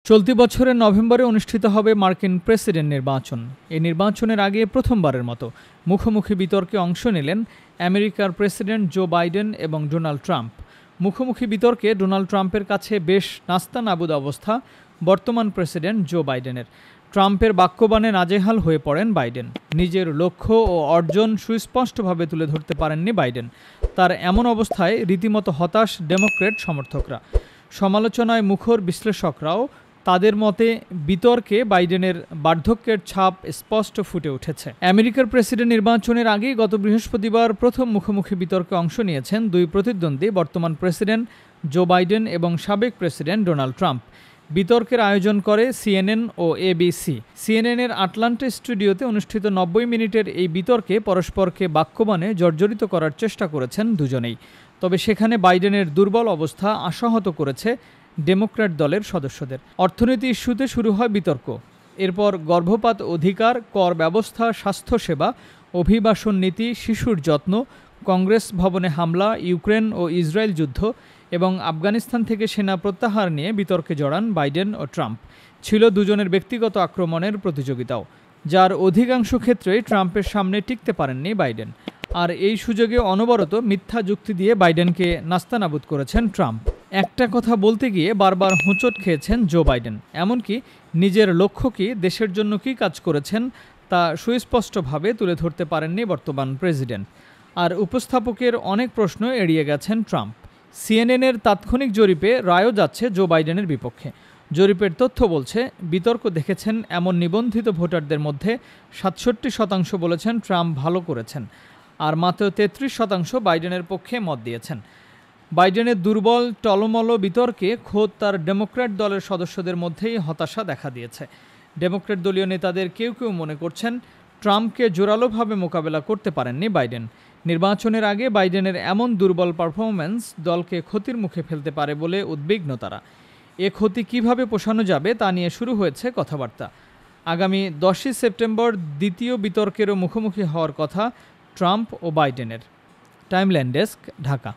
চলতি বছরের নভেম্বরে অনুষ্ঠিত হবে মার্কিন প্রেসিডেন্ট নির্বাচন। এই নির্বাচনের আগে প্রথমবারের মতো মুখোমুখি বিতর্কে অংশ নিলেন আমেরিকার প্রেসিডেন্ট জো বাইডেন এবং ডোনাল্ড ট্রাম্প। মুখোমুখি বিতর্কে ডোনাল্ড ট্রাম্পের কাছে বেশ নাস্তানাবুদ অবস্থা বর্তমান প্রেসিডেন্ট জো বাইডেনের। ট্রাম্পের বাক্যবাণে নাজেহাল হয়ে পড়েন বাইডেন। নিজের লক্ষ্য ও অর্জন সুস্পষ্টভাবে তুলে ধরতে পারেননি বাইডেন। তার এমন অবস্থায় রীতিমতো হতাশ ডেমোক্র্যাট সমর্থকরা। সমালোচনায় মুখর বিশ্লেষকরাও তাদের মতে বিতর্কে বাইডেনের বার্ধক্যের ছাপ স্পষ্ট ফুটে উঠেছে। আমেরিকার প্রেসিডেন্ট নির্বাচনের আগেই গত বৃহস্পতিবার প্রথম মুখোমুখি বিতর্কে অংশ নিয়েছেন দুই প্রতিদ্বন্দ্বী, বর্তমান প্রেসিডেন্ট জো বাইডেন এবং সাবেক প্রেসিডেন্ট ডোনাল্ড ট্রাম্প। বিতর্কের আয়োজন করে সিএনএন ও এবিসি। সিএনএনের আটলান্টা স্টুডিওতে অনুষ্ঠিত ৯০ মিনিটের এই বিতর্কে পরস্পরকে বাক্যবাণে জর্জরিত করার চেষ্টা করেছেন দুজনেই। তবে সেখানে বাইডেনের দুর্বল অবস্থা আশাহত করেছে ডেমোক্র্যাট দলের সদস্যদের। অর্থনীতি ইস্যুতে শুরু হয় বিতর্ক। এরপর গর্ভপাত অধিকার, কর ব্যবস্থা, স্বাস্থ্যসেবা, অভিবাসন নীতি, শিশুর যত্ন, কংগ্রেস ভবনে হামলা, ইউক্রেন ও ইসরায়েল যুদ্ধ এবং আফগানিস্তান থেকে সেনা প্রত্যাহার নিয়ে বিতর্কে জড়ান বাইডেন ও ট্রাম্প। ছিল দুজনের ব্যক্তিগত আক্রমণের প্রতিযোগিতাও, যার অধিকাংশ ক্ষেত্রেই ট্রাম্পের সামনে টিকতে পারেননি বাইডেন। আর এই সুযোগে অনবরত মিথ্যা যুক্তি দিয়ে বাইডেনকে নাস্তানাবুদ করেছেন ট্রাম্প। একটা কথা বলতে গিয়ে বারবার হোঁচট খেয়েছেন জো বাইডেন। এমনকি নিজের লক্ষ্য কি, দেশের জন্য কী কাজ করেছেন তা সুস্পষ্টভাবে তুলে ধরতে পারেননি বর্তমান প্রেসিডেন্ট। আর উপস্থাপকের অনেক প্রশ্ন এড়িয়ে গেছেন ট্রাম্প। সিএনএনের তাৎক্ষণিক জরিপে রায়ও যাচ্ছে জো বাইডেনের বিপক্ষে। জরিপের তথ্য বলছে, বিতর্ক দেখেছেন এমন নিবন্ধিত ভোটারদের মধ্যে ৬৭% বলেছেন ট্রাম্প ভালো করেছেন, আর মাত্র ৩৩% বাইডেনের পক্ষে মত দিয়েছেন। বাইডেনের দুর্বল টলমল বিতর্কে খোদ তার ডেমোক্র্যাট দলের সদস্যদের মধ্যেই হতাশা দেখা দিয়েছে। ডেমোক্র্যাট দলীয় নেতাদের কেউ কেউ মনে করছেন ট্রাম্পকে জোরালোভাবে মোকাবেলা করতে পারেননি বাইডেন। নির্বাচনের আগে বাইডেনের এমন দুর্বল পারফরম্যান্স দলকে ক্ষতির মুখে ফেলতে পারে বলে উদ্বিগ্ন তারা। এ ক্ষতি কিভাবে পোষানো যাবে তা নিয়ে শুরু হয়েছে কথাবার্তা। আগামী ১০ই সেপ্টেম্বর দ্বিতীয় বিতর্কেরও মুখোমুখি হওয়ার কথা ট্রাম্প ও বাইডেনের। Timeline desk, Dhaka.